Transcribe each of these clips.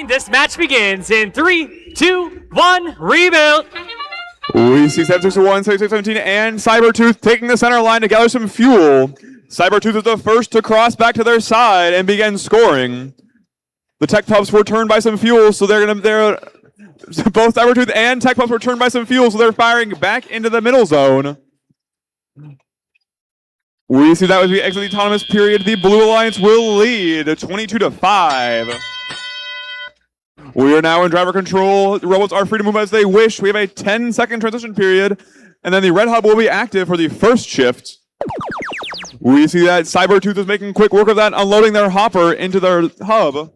This match begins in 3, 2, 1, rebuild. We see 761, 7617, and Cybertooth taking the center line to gather some fuel. Cybertooth is the first to cross back to their side and begin scoring. The Tech Pups were turned by some fuel, so they're both Cybertooth and Tech Pups were turned by some fuel, so they're firing back into the middle zone. We see that as we exit the autonomous period, the Blue Alliance will lead 22-5. We are now in driver control. The robots are free to move as they wish. We have a 10-second transition period, and then the red hub will be active for the first shift. We see that Cybertooth is making quick work of that, unloading their hopper into their hub.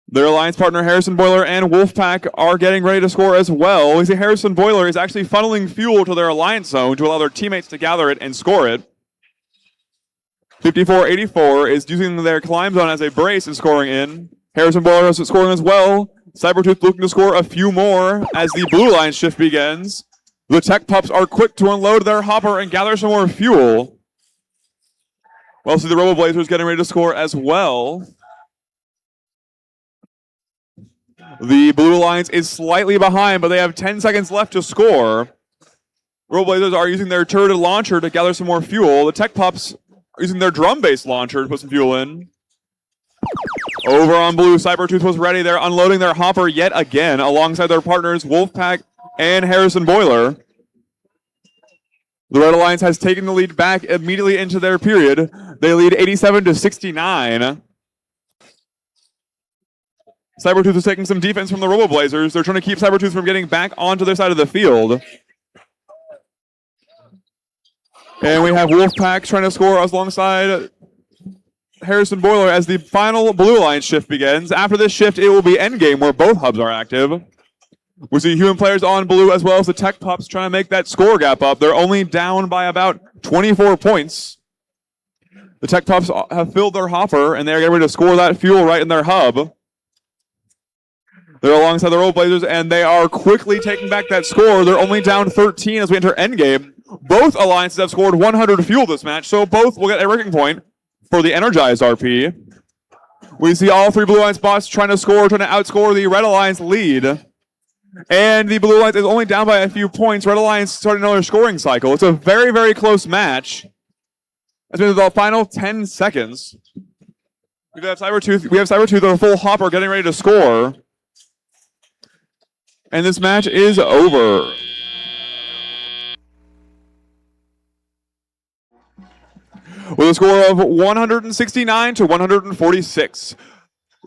Their alliance partner Harrison Boiler and Wolfpack are getting ready to score as well. We see Harrison Boiler is actually funneling fuel to their alliance zone to allow their teammates to gather it and score it. 5484 is using their climb zone as a brace and scoring in. Harrison Boiler is scoring as well. Cybertooth looking to score a few more as the Blue Alliance shift begins. The Tech Pups are quick to unload their hopper and gather some more fuel. We'll see the Robo Blazers getting ready to score as well. The Blue Alliance is slightly behind, but they have 10 seconds left to score. Robo Blazers are using their turreted launcher to gather some more fuel. The Tech Pups are using their drum-based launcher to put some fuel in. Over on blue, Cybertooth was ready. They're unloading their hopper yet again alongside their partners Wolfpack and Harrison Boiler. The Red Alliance has taken the lead back immediately into their period. They lead 87-69. Cybertooth is taking some defense from the Robo Blazers. They're trying to keep Cybertooth from getting back onto their side of the field. And we have Wolfpack trying to score alongside Harrison Boiler as the final Blue Alliance shift begins. After this shift, it will be endgame where both hubs are active. We see human players on blue as well as the Tech Pups trying to make that score gap up. They're only down by about 24 points. The Tech Pups have filled their hopper and they're getting ready to score that fuel right in their hub. They're alongside the Robo Blazers and they are quickly taking back that score. They're only down 13 as we enter endgame. Both alliances have scored 100 fuel this match, so both will get a ranking point for the Energized RP. We see all three Blue Alliance bots trying to outscore the Red Alliance lead. And the Blue Alliance is only down by a few points. Red Alliance starting another scoring cycle. It's a very, very close match. It's been the final 10 seconds. We have Cybertooth with a full hopper getting ready to score. And this match is over. With a score of 169-146.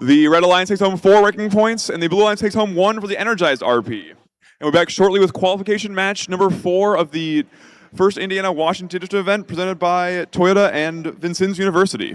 The Red Alliance takes home 4 ranking points, and the Blue Alliance takes home 1 for the Energized RP. And we're back shortly with qualification match number 4 of the FIRST Indiana Washington event presented by Toyota and Vincennes University.